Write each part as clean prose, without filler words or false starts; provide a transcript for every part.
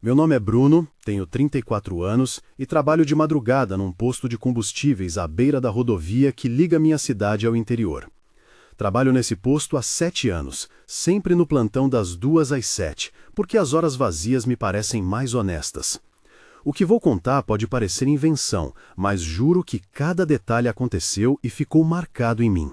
Meu nome é Bruno, tenho 34 anos e trabalho de madrugada num posto de combustíveis à beira da rodovia que liga minha cidade ao interior. Trabalho nesse posto há 7 anos, sempre no plantão das 2 às 7, porque as horas vazias me parecem mais honestas. O que vou contar pode parecer invenção, mas juro que cada detalhe aconteceu e ficou marcado em mim.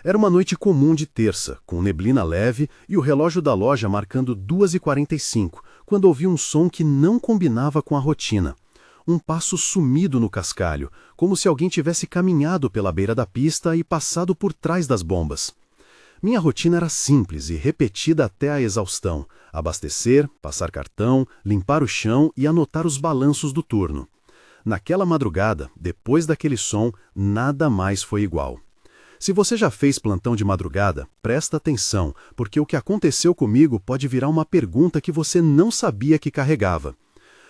Era uma noite comum de terça, com neblina leve e o relógio da loja marcando 2h45, quando ouvi um som que não combinava com a rotina. Um passo sumido no cascalho, como se alguém tivesse caminhado pela beira da pista e passado por trás das bombas. Minha rotina era simples e repetida até a exaustão: abastecer, passar cartão, limpar o chão e anotar os balanços do turno. Naquela madrugada, depois daquele som, nada mais foi igual. Se você já fez plantão de madrugada, presta atenção, porque o que aconteceu comigo pode virar uma pergunta que você não sabia que carregava.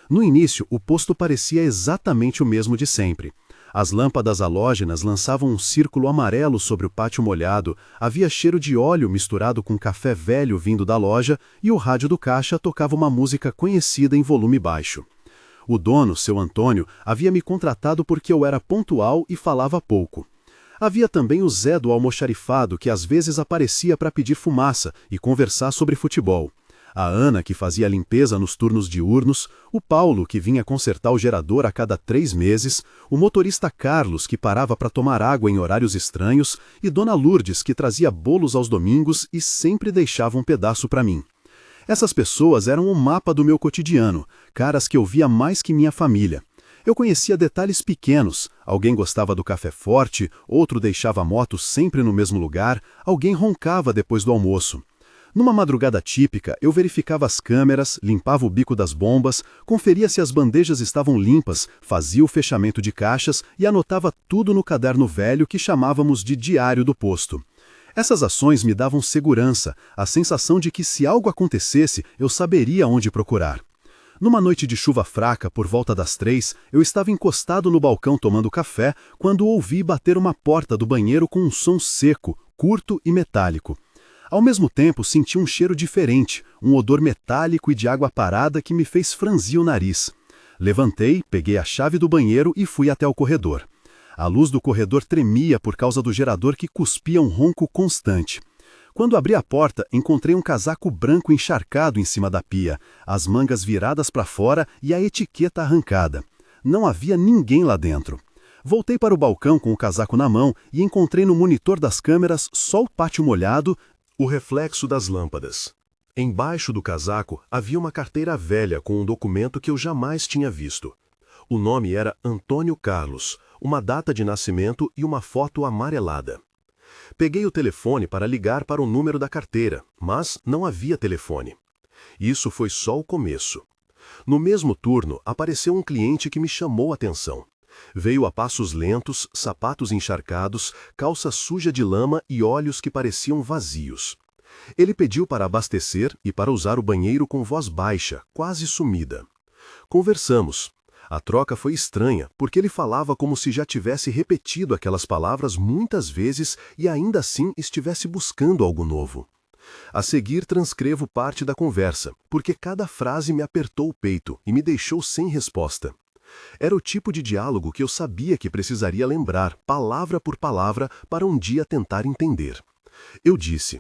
No início, o posto parecia exatamente o mesmo de sempre. As lâmpadas halógenas lançavam um círculo amarelo sobre o pátio molhado, havia cheiro de óleo misturado com café velho vindo da loja e o rádio do caixa tocava uma música conhecida em volume baixo. O dono, seu Antônio, havia me contratado porque eu era pontual e falava pouco. Havia também o Zé do almoxarifado, que às vezes aparecia para pedir fumaça e conversar sobre futebol. A Ana, que fazia a limpeza nos turnos diurnos, o Paulo, que vinha consertar o gerador a cada 3 meses, o motorista Carlos, que parava para tomar água em horários estranhos, e Dona Lourdes, que trazia bolos aos domingos e sempre deixava um pedaço para mim. Essas pessoas eram o mapa do meu cotidiano, caras que eu via mais que minha família. Eu conhecia detalhes pequenos: alguém gostava do café forte, outro deixava a moto sempre no mesmo lugar, alguém roncava depois do almoço. Numa madrugada típica, eu verificava as câmeras, limpava o bico das bombas, conferia se as bandejas estavam limpas, fazia o fechamento de caixas e anotava tudo no caderno velho que chamávamos de diário do posto. Essas ações me davam segurança, a sensação de que se algo acontecesse, eu saberia onde procurar. Numa noite de chuva fraca, por volta das 3, eu estava encostado no balcão tomando café quando ouvi bater uma porta do banheiro com um som seco, curto e metálico. Ao mesmo tempo, senti um cheiro diferente, um odor metálico e de água parada que me fez franzir o nariz. Levantei, peguei a chave do banheiro e fui até o corredor. A luz do corredor tremia por causa do gerador que cuspia um ronco constante. Quando abri a porta, encontrei um casaco branco encharcado em cima da pia, as mangas viradas para fora e a etiqueta arrancada. Não havia ninguém lá dentro. Voltei para o balcão com o casaco na mão e encontrei no monitor das câmeras só o pátio molhado, o reflexo das lâmpadas. Embaixo do casaco havia uma carteira velha com um documento que eu jamais tinha visto. O nome era Antônio Carlos, uma data de nascimento e uma foto amarelada. Peguei o telefone para ligar para o número da carteira, mas não havia telefone. Isso foi só o começo. No mesmo turno, apareceu um cliente que me chamou a atenção. Veio a passos lentos, sapatos encharcados, calça suja de lama e olhos que pareciam vazios. Ele pediu para abastecer e para usar o banheiro com voz baixa, quase sumida. Conversamos. A troca foi estranha, porque ele falava como se já tivesse repetido aquelas palavras muitas vezes e ainda assim estivesse buscando algo novo. A seguir transcrevo parte da conversa, porque cada frase me apertou o peito e me deixou sem resposta. Era o tipo de diálogo que eu sabia que precisaria lembrar, palavra por palavra, para um dia tentar entender. Eu disse: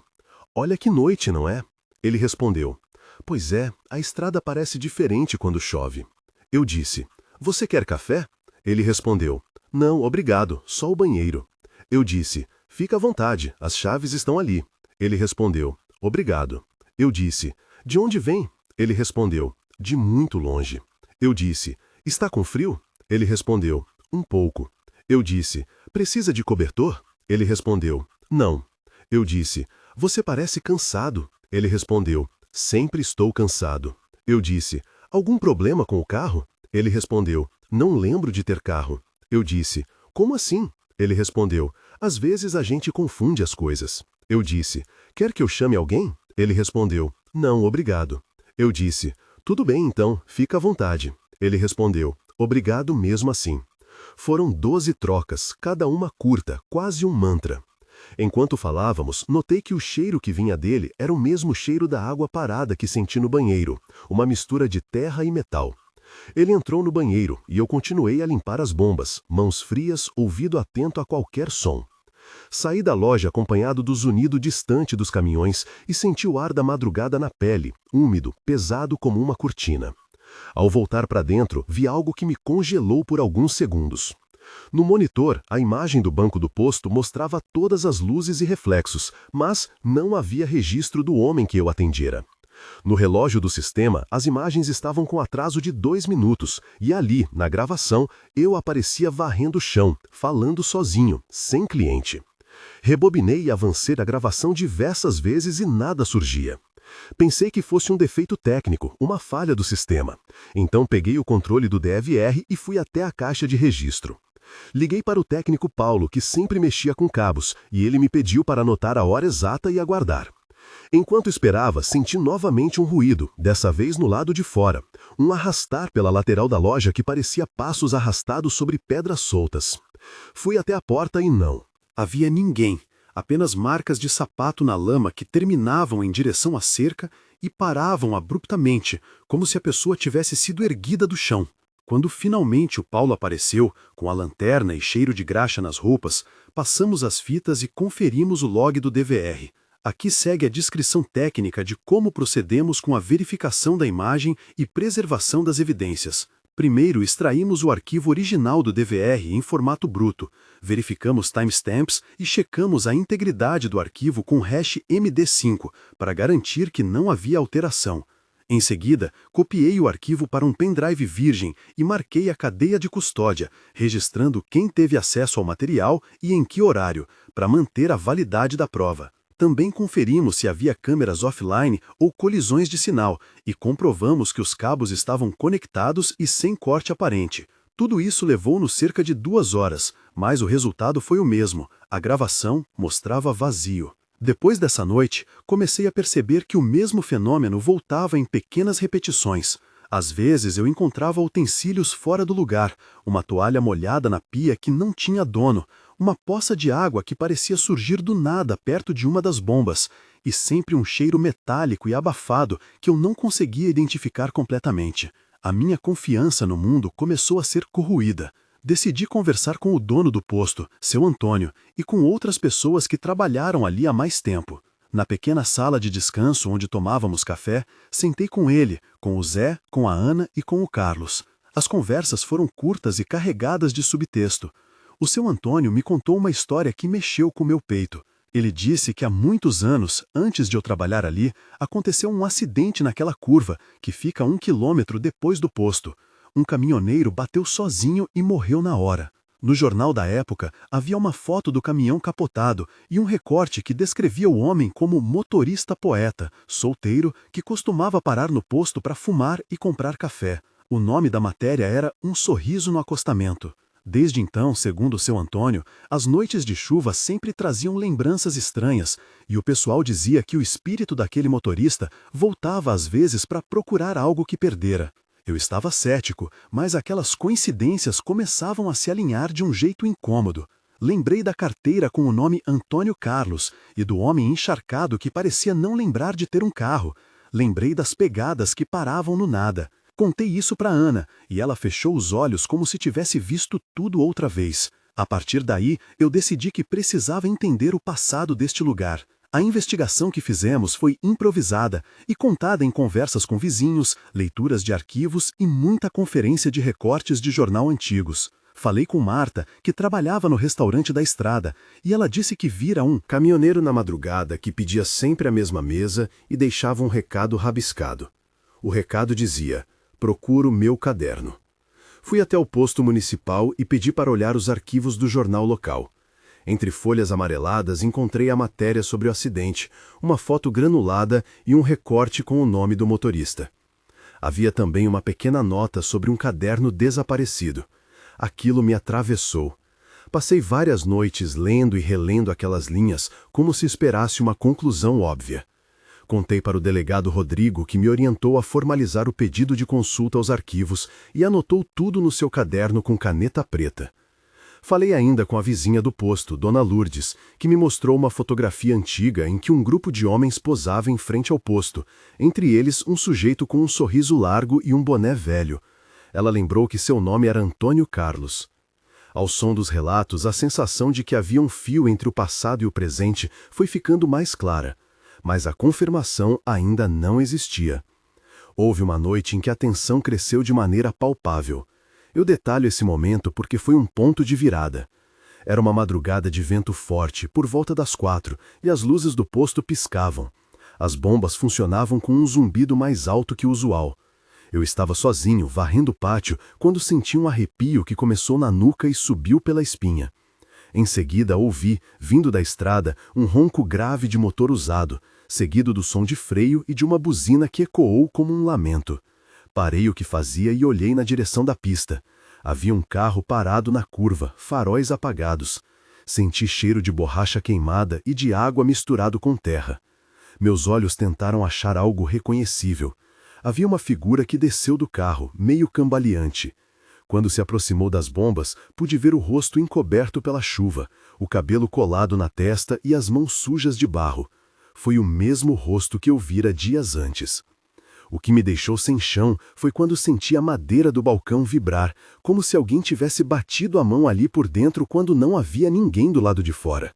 "Olha que noite, não é?" Ele respondeu: "Pois é, a estrada parece diferente quando chove." Eu disse: "Você quer café?" Ele respondeu: "Não, obrigado, só o banheiro." Eu disse: "Fica à vontade, as chaves estão ali." Ele respondeu: "Obrigado." Eu disse: "De onde vem?" Ele respondeu: "De muito longe." Eu disse: "Está com frio?" Ele respondeu: "Um pouco." Eu disse: "Precisa de cobertor?" Ele respondeu: "Não." Eu disse: "Você parece cansado." Ele respondeu: "Sempre estou cansado." Eu disse: "Algum problema com o carro?" Ele respondeu: "Não lembro de ter carro." Eu disse: "Como assim?" Ele respondeu: "Às vezes a gente confunde as coisas." Eu disse: "Quer que eu chame alguém?" Ele respondeu: "Não, obrigado." Eu disse: "Tudo bem então, fica à vontade." Ele respondeu: "Obrigado mesmo assim." Foram 12 trocas, cada uma curta, quase um mantra. Enquanto falávamos, notei que o cheiro que vinha dele era o mesmo cheiro da água parada que senti no banheiro, uma mistura de terra e metal. Ele entrou no banheiro e eu continuei a limpar as bombas, mãos frias, ouvido atento a qualquer som. Saí da loja acompanhado do zunido distante dos caminhões e senti o ar da madrugada na pele, úmido, pesado como uma cortina. Ao voltar para dentro, vi algo que me congelou por alguns segundos. No monitor, a imagem do banco do posto mostrava todas as luzes e reflexos, mas não havia registro do homem que eu atendera. No relógio do sistema, as imagens estavam com atraso de 2 minutos, e ali, na gravação, eu aparecia varrendo o chão, falando sozinho, sem cliente. Rebobinei e avancei a gravação diversas vezes e nada surgia. Pensei que fosse um defeito técnico, uma falha do sistema. Então peguei o controle do DVR e fui até a caixa de registro. Liguei para o técnico Paulo, que sempre mexia com cabos, e ele me pediu para anotar a hora exata e aguardar. Enquanto esperava, senti novamente um ruído, dessa vez no lado de fora. Um arrastar pela lateral da loja que parecia passos arrastados sobre pedras soltas. Fui até a porta e não havia ninguém, apenas marcas de sapato na lama que terminavam em direção à cerca e paravam abruptamente, como se a pessoa tivesse sido erguida do chão. Quando finalmente o Paulo apareceu, com a lanterna e cheiro de graxa nas roupas, passamos as fitas e conferimos o log do DVR. Aqui segue a descrição técnica de como procedemos com a verificação da imagem e preservação das evidências. Primeiro, extraímos o arquivo original do DVR em formato bruto, verificamos timestamps e checamos a integridade do arquivo com hash MD5 para garantir que não havia alteração. Em seguida, copiei o arquivo para um pendrive virgem e marquei a cadeia de custódia, registrando quem teve acesso ao material e em que horário, para manter a validade da prova. Também conferimos se havia câmeras offline ou colisões de sinal e comprovamos que os cabos estavam conectados e sem corte aparente. Tudo isso levou-nos cerca de 2 horas, mas o resultado foi o mesmo. A gravação mostrava vazio. Depois dessa noite, comecei a perceber que o mesmo fenômeno voltava em pequenas repetições. Às vezes eu encontrava utensílios fora do lugar, uma toalha molhada na pia que não tinha dono, uma poça de água que parecia surgir do nada perto de uma das bombas, e sempre um cheiro metálico e abafado que eu não conseguia identificar completamente. A minha confiança no mundo começou a ser corroída. Decidi conversar com o dono do posto, seu Antônio, e com outras pessoas que trabalharam ali há mais tempo. Na pequena sala de descanso onde tomávamos café, sentei com ele, com o Zé, com a Ana e com o Carlos. As conversas foram curtas e carregadas de subtexto. O seu Antônio me contou uma história que mexeu com meu peito. Ele disse que há muitos anos, antes de eu trabalhar ali, aconteceu um acidente naquela curva, que fica a 1 quilômetro depois do posto. Um caminhoneiro bateu sozinho e morreu na hora. No jornal da época, havia uma foto do caminhão capotado e um recorte que descrevia o homem como motorista poeta, solteiro, que costumava parar no posto para fumar e comprar café. O nome da matéria era Um Sorriso no Acostamento. Desde então, segundo o seu Antônio, as noites de chuva sempre traziam lembranças estranhas, e o pessoal dizia que o espírito daquele motorista voltava às vezes para procurar algo que perdera. Eu estava cético, mas aquelas coincidências começavam a se alinhar de um jeito incômodo. Lembrei da carteira com o nome Antônio Carlos e do homem encharcado que parecia não lembrar de ter um carro. Lembrei das pegadas que paravam no nada. Contei isso para Ana, e ela fechou os olhos como se tivesse visto tudo outra vez. A partir daí, eu decidi que precisava entender o passado deste lugar. A investigação que fizemos foi improvisada e contada em conversas com vizinhos, leituras de arquivos e muita conferência de recortes de jornal antigos. Falei com Marta, que trabalhava no restaurante da estrada, e ela disse que vira um caminhoneiro na madrugada que pedia sempre a mesma mesa e deixava um recado rabiscado. O recado dizia: "Procuro meu caderno". Fui até o posto municipal e pedi para olhar os arquivos do jornal local. Entre folhas amareladas encontrei a matéria sobre o acidente, uma foto granulada e um recorte com o nome do motorista. Havia também uma pequena nota sobre um caderno desaparecido. Aquilo me atravessou. Passei várias noites lendo e relendo aquelas linhas como se esperasse uma conclusão óbvia. Contei para o delegado Rodrigo, que me orientou a formalizar o pedido de consulta aos arquivos e anotou tudo no seu caderno com caneta preta. Falei ainda com a vizinha do posto, Dona Lourdes, que me mostrou uma fotografia antiga em que um grupo de homens posava em frente ao posto, entre eles um sujeito com um sorriso largo e um boné velho. Ela lembrou que seu nome era Antônio Carlos. Ao som dos relatos, a sensação de que havia um fio entre o passado e o presente foi ficando mais clara, mas a confirmação ainda não existia. Houve uma noite em que a tensão cresceu de maneira palpável. Eu detalho esse momento porque foi um ponto de virada. Era uma madrugada de vento forte, por volta das 4, e as luzes do posto piscavam. As bombas funcionavam com um zumbido mais alto que o usual. Eu estava sozinho, varrendo o pátio, quando senti um arrepio que começou na nuca e subiu pela espinha. Em seguida ouvi, vindo da estrada, um ronco grave de motor usado, seguido do som de freio e de uma buzina que ecoou como um lamento. Parei o que fazia e olhei na direção da pista. Havia um carro parado na curva, faróis apagados. Senti cheiro de borracha queimada e de água misturado com terra. Meus olhos tentaram achar algo reconhecível. Havia uma figura que desceu do carro, meio cambaleante. Quando se aproximou das bombas, pude ver o rosto encoberto pela chuva, o cabelo colado na testa e as mãos sujas de barro. Foi o mesmo rosto que eu vira dias antes. O que me deixou sem chão foi quando senti a madeira do balcão vibrar, como se alguém tivesse batido a mão ali por dentro quando não havia ninguém do lado de fora.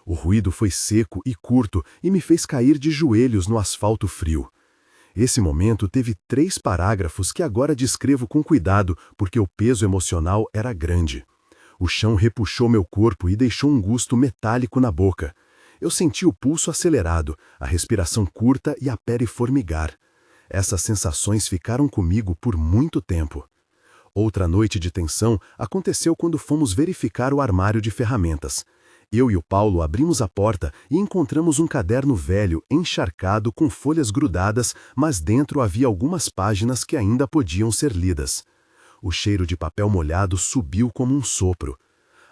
O ruído foi seco e curto e me fez cair de joelhos no asfalto frio. Esse momento teve 3 parágrafos que agora descrevo com cuidado porque o peso emocional era grande. O chão repuxou meu corpo e deixou um gosto metálico na boca. Eu senti o pulso acelerado, a respiração curta e a pele formigar. Essas sensações ficaram comigo por muito tempo. Outra noite de tensão aconteceu quando fomos verificar o armário de ferramentas. Eu e o Paulo abrimos a porta e encontramos um caderno velho, encharcado com folhas grudadas, mas dentro havia algumas páginas que ainda podiam ser lidas. O cheiro de papel molhado subiu como um sopro.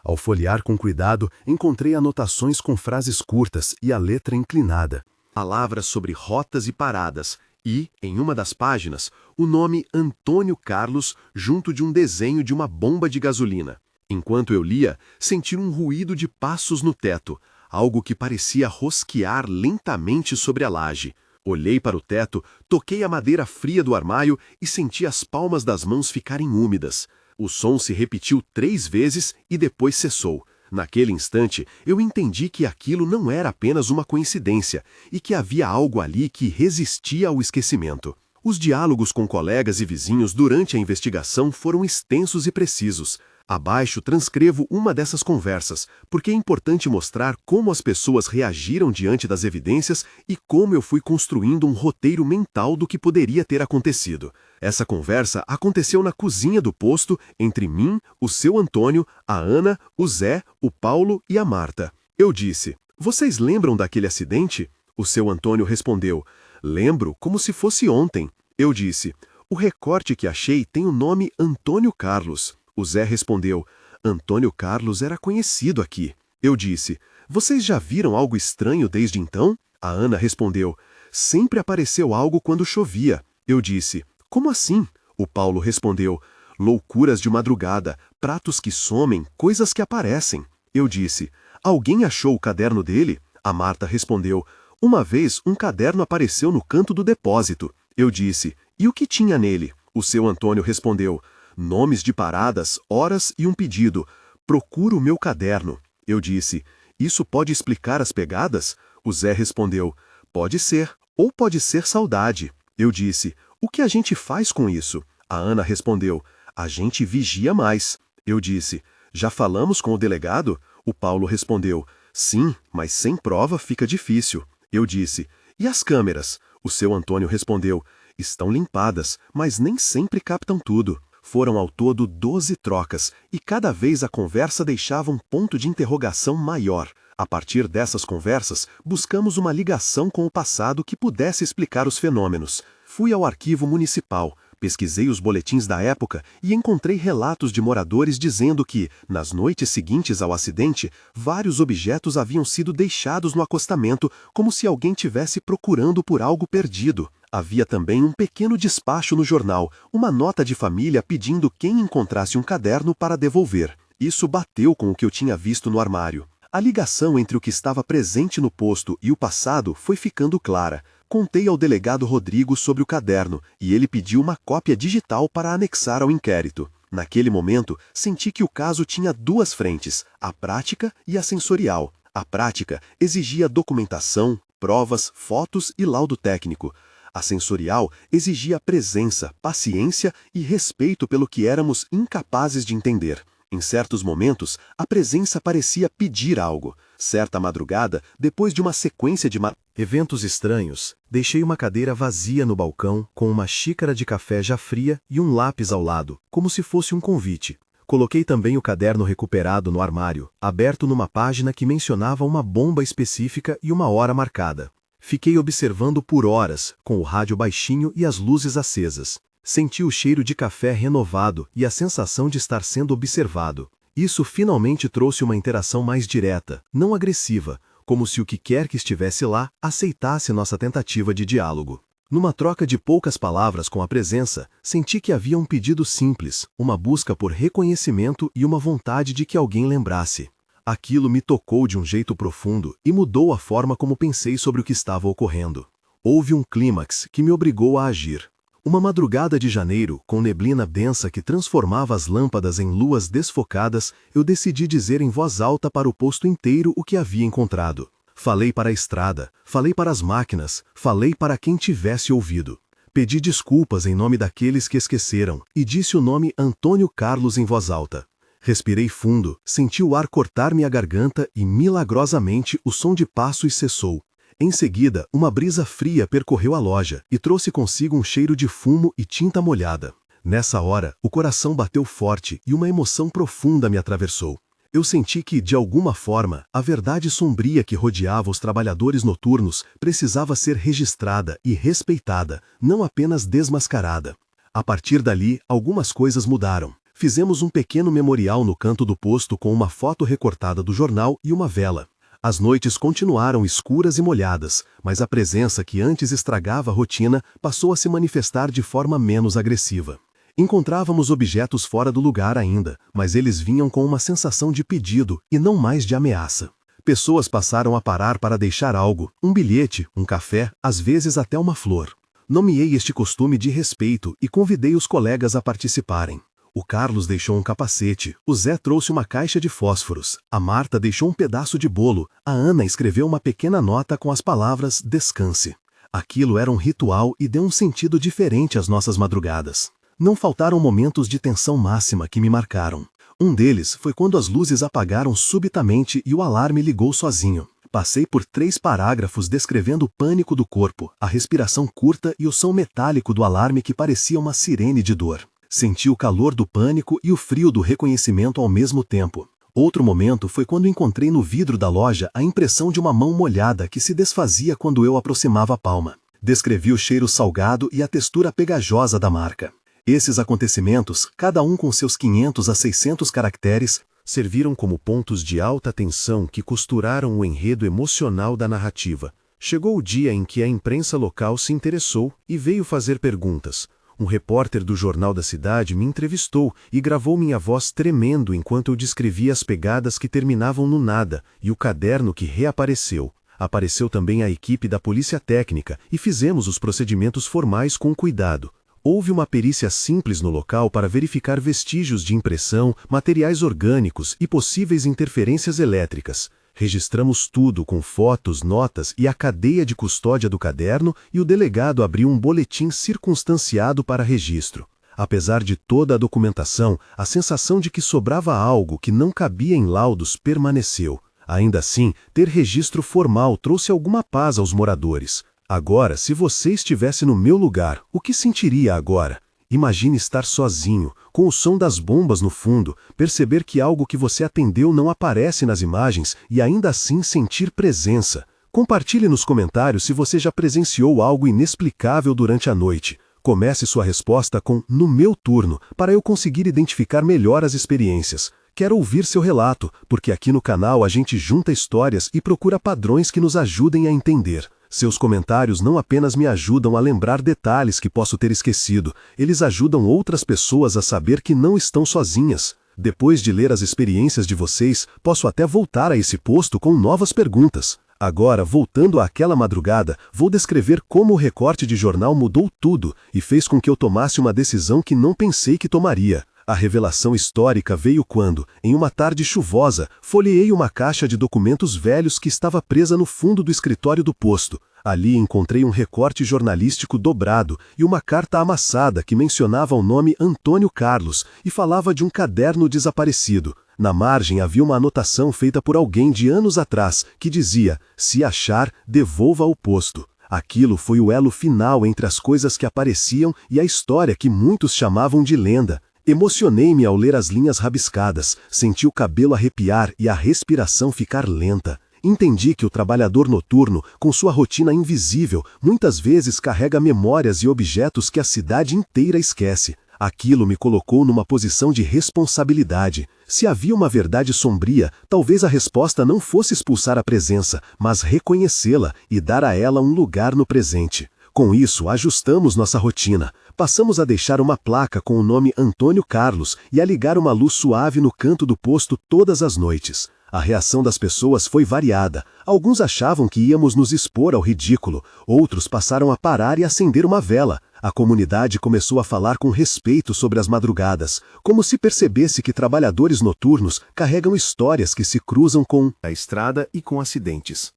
Ao folhear com cuidado, encontrei anotações com frases curtas e a letra inclinada. Palavras sobre rotas e paradas, e, em uma das páginas, o nome Antônio Carlos junto de um desenho de uma bomba de gasolina. Enquanto eu lia, senti um ruído de passos no teto, algo que parecia rosquear lentamente sobre a laje. Olhei para o teto, toquei a madeira fria do armário e senti as palmas das mãos ficarem úmidas. O som se repetiu 3 vezes e depois cessou. Naquele instante, eu entendi que aquilo não era apenas uma coincidência e que havia algo ali que resistia ao esquecimento. Os diálogos com colegas e vizinhos durante a investigação foram extensos e precisos. Abaixo transcrevo uma dessas conversas, porque é importante mostrar como as pessoas reagiram diante das evidências e como eu fui construindo um roteiro mental do que poderia ter acontecido. Essa conversa aconteceu na cozinha do posto entre mim, o seu Antônio, a Ana, o Zé, o Paulo e a Marta. Eu disse: "Vocês lembram daquele acidente?" O seu Antônio respondeu: "Lembro, como se fosse ontem." Eu disse: "O recorte que achei tem o nome Antônio Carlos." O Zé respondeu: "Antônio Carlos era conhecido aqui." Eu disse: "Vocês já viram algo estranho desde então?" A Ana respondeu: "Sempre apareceu algo quando chovia." Eu disse: "Como assim?" O Paulo respondeu: "Loucuras de madrugada, pratos que somem, coisas que aparecem." Eu disse: "Alguém achou o caderno dele?" A Marta respondeu: "Uma vez um caderno apareceu no canto do depósito." Eu disse: "E o que tinha nele?" O seu Antônio respondeu: "Nomes de paradas, horas e um pedido. Procuro o meu caderno." Eu disse: "Isso pode explicar as pegadas?" O Zé respondeu: "Pode ser, ou pode ser saudade." Eu disse: "O que a gente faz com isso?" A Ana respondeu: "A gente vigia mais." Eu disse: "Já falamos com o delegado?" O Paulo respondeu: "Sim, mas sem prova fica difícil." Eu disse: "E as câmeras?" O seu Antônio respondeu: "Estão limpadas, mas nem sempre captam tudo." Foram ao todo 12 trocas, e cada vez a conversa deixava um ponto de interrogação maior. A partir dessas conversas, buscamos uma ligação com o passado que pudesse explicar os fenômenos. Fui ao arquivo municipal, pesquisei os boletins da época e encontrei relatos de moradores dizendo que, nas noites seguintes ao acidente, vários objetos haviam sido deixados no acostamento, como se alguém tivesse procurando por algo perdido. Havia também um pequeno despacho no jornal, uma nota de família pedindo quem encontrasse um caderno para devolver. Isso bateu com o que eu tinha visto no armário. A ligação entre o que estava presente no posto e o passado foi ficando clara. Contei ao delegado Rodrigo sobre o caderno e ele pediu uma cópia digital para anexar ao inquérito. Naquele momento, senti que o caso tinha duas frentes, a prática e a sensorial. A prática exigia documentação, provas, fotos e laudo técnico. A sensorial exigia presença, paciência e respeito pelo que éramos incapazes de entender. Em certos momentos, a presença parecia pedir algo. Certa madrugada, depois de uma sequência de eventos estranhos, deixei uma cadeira vazia no balcão com uma xícara de café já fria e um lápis ao lado, como se fosse um convite. Coloquei também o caderno recuperado no armário, aberto numa página que mencionava uma bomba específica e uma hora marcada. Fiquei observando por horas, com o rádio baixinho e as luzes acesas. Senti o cheiro de café renovado e a sensação de estar sendo observado. Isso finalmente trouxe uma interação mais direta, não agressiva, como se o que quer que estivesse lá aceitasse nossa tentativa de diálogo. Numa troca de poucas palavras com a presença, senti que havia um pedido simples, uma busca por reconhecimento e uma vontade de que alguém lembrasse. Aquilo me tocou de um jeito profundo e mudou a forma como pensei sobre o que estava ocorrendo. Houve um clímax que me obrigou a agir. Uma madrugada de janeiro, com neblina densa que transformava as lâmpadas em luas desfocadas, eu decidi dizer em voz alta para o posto inteiro o que havia encontrado. Falei para a estrada, falei para as máquinas, falei para quem tivesse ouvido. Pedi desculpas em nome daqueles que esqueceram e disse o nome Antônio Carlos em voz alta. Respirei fundo, senti o ar cortar-me a garganta e, milagrosamente, o som de passos cessou. Em seguida, uma brisa fria percorreu a loja e trouxe consigo um cheiro de fumo e tinta molhada. Nessa hora, o coração bateu forte e uma emoção profunda me atravessou. Eu senti que, de alguma forma, a verdade sombria que rodeava os trabalhadores noturnos precisava ser registrada e respeitada, não apenas desmascarada. A partir dali, algumas coisas mudaram. Fizemos um pequeno memorial no canto do posto com uma foto recortada do jornal e uma vela. As noites continuaram escuras e molhadas, mas a presença que antes estragava a rotina passou a se manifestar de forma menos agressiva. Encontrávamos objetos fora do lugar ainda, mas eles vinham com uma sensação de pedido e não mais de ameaça. Pessoas passaram a parar para deixar algo, um bilhete, um café, às vezes até uma flor. Nomeei este costume de respeito e convidei os colegas a participarem. O Carlos deixou um capacete, o Zé trouxe uma caixa de fósforos, a Marta deixou um pedaço de bolo, a Ana escreveu uma pequena nota com as palavras "descanse". Aquilo era um ritual e deu um sentido diferente às nossas madrugadas. Não faltaram momentos de tensão máxima que me marcaram. Um deles foi quando as luzes apagaram subitamente e o alarme ligou sozinho. Passei por 3 parágrafos descrevendo o pânico do corpo, a respiração curta e o som metálico do alarme que parecia uma sirene de dor. Senti o calor do pânico e o frio do reconhecimento ao mesmo tempo. Outro momento foi quando encontrei no vidro da loja a impressão de uma mão molhada que se desfazia quando eu aproximava a palma. Descrevi o cheiro salgado e a textura pegajosa da marca. Esses acontecimentos, cada um com seus 500 a 600 caracteres, serviram como pontos de alta tensão que costuraram o enredo emocional da narrativa. Chegou o dia em que a imprensa local se interessou e veio fazer perguntas. Um repórter do Jornal da Cidade me entrevistou e gravou minha voz tremendo enquanto eu descrevia as pegadas que terminavam no nada e o caderno que reapareceu. Apareceu também a equipe da Polícia Técnica e fizemos os procedimentos formais com cuidado. Houve uma perícia simples no local para verificar vestígios de impressão, materiais orgânicos e possíveis interferências elétricas. Registramos tudo com fotos, notas e a cadeia de custódia do caderno e o delegado abriu um boletim circunstanciado para registro. Apesar de toda a documentação, a sensação de que sobrava algo que não cabia em laudos permaneceu. Ainda assim, ter registro formal trouxe alguma paz aos moradores. Agora, se você estivesse no meu lugar, o que sentiria agora? Imagine estar sozinho, com o som das bombas no fundo, perceber que algo que você atendeu não aparece nas imagens e ainda assim sentir presença. Compartilhe nos comentários se você já presenciou algo inexplicável durante a noite. Comece sua resposta com "no meu turno", para eu conseguir identificar melhor as experiências. Quero ouvir seu relato, porque aqui no canal a gente junta histórias e procura padrões que nos ajudem a entender. Seus comentários não apenas me ajudam a lembrar detalhes que posso ter esquecido, eles ajudam outras pessoas a saber que não estão sozinhas. Depois de ler as experiências de vocês, posso até voltar a esse posto com novas perguntas. Agora, voltando àquela madrugada, vou descrever como o recorte de jornal mudou tudo e fez com que eu tomasse uma decisão que não pensei que tomaria. A revelação histórica veio quando, em uma tarde chuvosa, folheei uma caixa de documentos velhos que estava presa no fundo do escritório do posto. Ali encontrei um recorte jornalístico dobrado e uma carta amassada que mencionava o nome Antônio Carlos e falava de um caderno desaparecido. Na margem havia uma anotação feita por alguém de anos atrás que dizia: "Se achar, devolva ao posto". Aquilo foi o elo final entre as coisas que apareciam e a história que muitos chamavam de lenda. Emocionei-me ao ler as linhas rabiscadas, senti o cabelo arrepiar e a respiração ficar lenta. Entendi que o trabalhador noturno, com sua rotina invisível, muitas vezes carrega memórias e objetos que a cidade inteira esquece. Aquilo me colocou numa posição de responsabilidade. Se havia uma verdade sombria, talvez a resposta não fosse expulsar a presença, mas reconhecê-la e dar a ela um lugar no presente. Com isso, ajustamos nossa rotina. Passamos a deixar uma placa com o nome Antônio Carlos e a ligar uma luz suave no canto do posto todas as noites. A reação das pessoas foi variada. Alguns achavam que íamos nos expor ao ridículo, outros passaram a parar e acender uma vela. A comunidade começou a falar com respeito sobre as madrugadas, como se percebesse que trabalhadores noturnos carregam histórias que se cruzam com a estrada e com acidentes.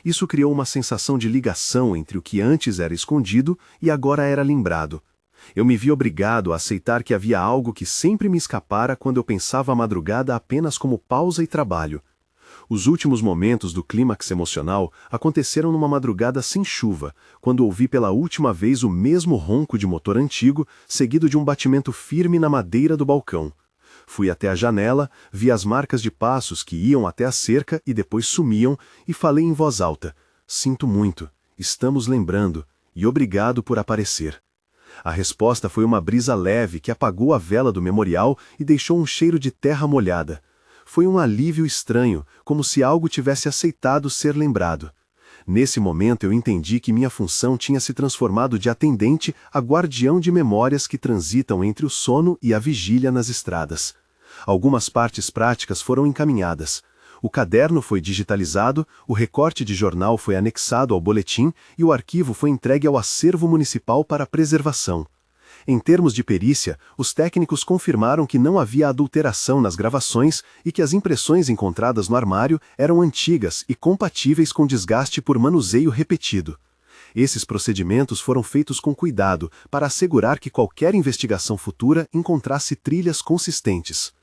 Isso criou uma sensação de ligação entre o que antes era escondido e agora era lembrado. Eu me vi obrigado a aceitar que havia algo que sempre me escapara quando eu pensava a madrugada apenas como pausa e trabalho. Os últimos momentos do clímax emocional aconteceram numa madrugada sem chuva, quando ouvi pela última vez o mesmo ronco de motor antigo, seguido de um batimento firme na madeira do balcão. Fui até a janela, vi as marcas de passos que iam até a cerca e depois sumiam, e falei em voz alta: "Sinto muito, estamos lembrando, e obrigado por aparecer." A resposta foi uma brisa leve que apagou a vela do memorial e deixou um cheiro de terra molhada. Foi um alívio estranho, como se algo tivesse aceitado ser lembrado. Nesse momento eu entendi que minha função tinha se transformado de atendente a guardião de memórias que transitam entre o sono e a vigília nas estradas. Algumas partes práticas foram encaminhadas. O caderno foi digitalizado, o recorte de jornal foi anexado ao boletim e o arquivo foi entregue ao acervo municipal para preservação. Em termos de perícia, os técnicos confirmaram que não havia adulteração nas gravações e que as impressões encontradas no armário eram antigas e compatíveis com desgaste por manuseio repetido. Esses procedimentos foram feitos com cuidado para assegurar que qualquer investigação futura encontrasse trilhas consistentes.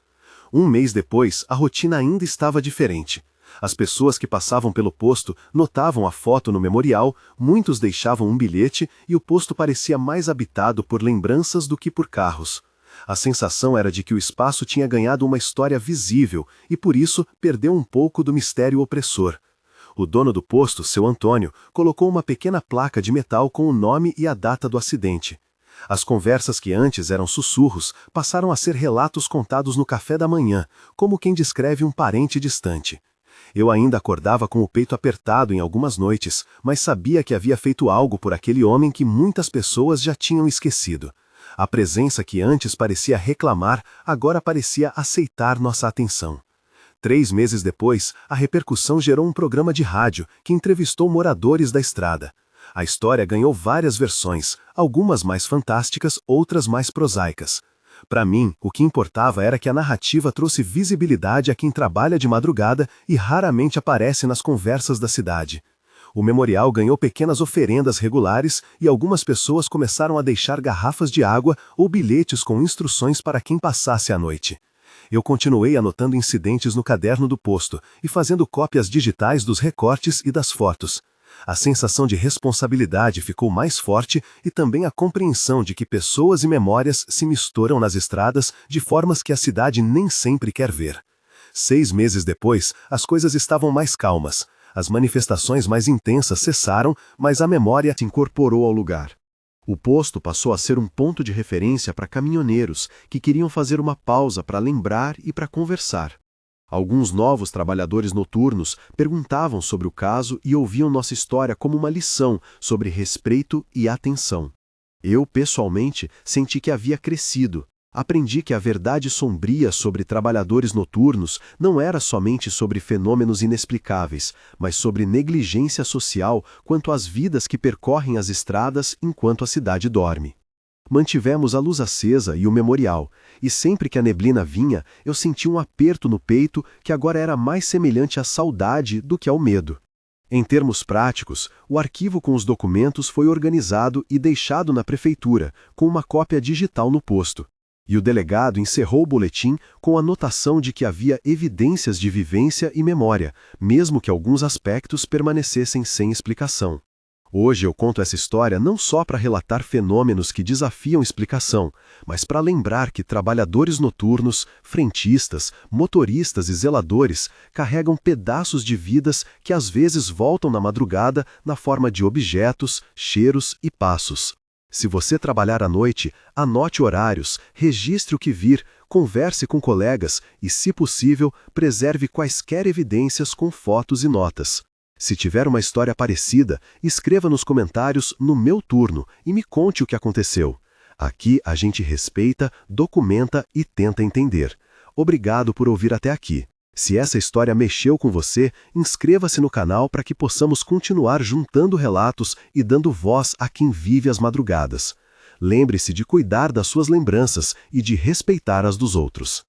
Um mês depois, a rotina ainda estava diferente. As pessoas que passavam pelo posto notavam a foto no memorial, muitos deixavam um bilhete e o posto parecia mais habitado por lembranças do que por carros. A sensação era de que o espaço tinha ganhado uma história visível e, por isso, perdeu um pouco do mistério opressor. O dono do posto, seu Antônio, colocou uma pequena placa de metal com o nome e a data do acidente. As conversas que antes eram sussurros passaram a ser relatos contados no café da manhã, como quem descreve um parente distante. Eu ainda acordava com o peito apertado em algumas noites, mas sabia que havia feito algo por aquele homem que muitas pessoas já tinham esquecido. A presença que antes parecia reclamar, agora parecia aceitar nossa atenção. 3 meses depois, a repercussão gerou um programa de rádio que entrevistou moradores da estrada. A história ganhou várias versões, algumas mais fantásticas, outras mais prosaicas. Para mim, o que importava era que a narrativa trouxe visibilidade a quem trabalha de madrugada e raramente aparece nas conversas da cidade. O memorial ganhou pequenas oferendas regulares e algumas pessoas começaram a deixar garrafas de água ou bilhetes com instruções para quem passasse a noite. Eu continuei anotando incidentes no caderno do posto e fazendo cópias digitais dos recortes e das fotos. A sensação de responsabilidade ficou mais forte e também a compreensão de que pessoas e memórias se misturam nas estradas de formas que a cidade nem sempre quer ver. 6 meses depois, as coisas estavam mais calmas. As manifestações mais intensas cessaram, mas a memória se incorporou ao lugar. O posto passou a ser um ponto de referência para caminhoneiros que queriam fazer uma pausa para lembrar e para conversar. Alguns novos trabalhadores noturnos perguntavam sobre o caso e ouviam nossa história como uma lição sobre respeito e atenção. Eu, pessoalmente, senti que havia crescido. Aprendi que a verdade sombria sobre trabalhadores noturnos não era somente sobre fenômenos inexplicáveis, mas sobre negligência social quanto às vidas que percorrem as estradas enquanto a cidade dorme. Mantivemos a luz acesa e o memorial, e sempre que a neblina vinha, eu sentia um aperto no peito que agora era mais semelhante à saudade do que ao medo. Em termos práticos, o arquivo com os documentos foi organizado e deixado na prefeitura, com uma cópia digital no posto. E o delegado encerrou o boletim com a anotação de que havia evidências de vivência e memória, mesmo que alguns aspectos permanecessem sem explicação. Hoje eu conto essa história não só para relatar fenômenos que desafiam explicação, mas para lembrar que trabalhadores noturnos, frentistas, motoristas e zeladores carregam pedaços de vidas que às vezes voltam na madrugada na forma de objetos, cheiros e passos. Se você trabalhar à noite, anote horários, registre o que vir, converse com colegas e, se possível, preserve quaisquer evidências com fotos e notas. Se tiver uma história parecida, escreva nos comentários no meu turno e me conte o que aconteceu. Aqui a gente respeita, documenta e tenta entender. Obrigado por ouvir até aqui. Se essa história mexeu com você, inscreva-se no canal para que possamos continuar juntando relatos e dando voz a quem vive as madrugadas. Lembre-se de cuidar das suas lembranças e de respeitar as dos outros.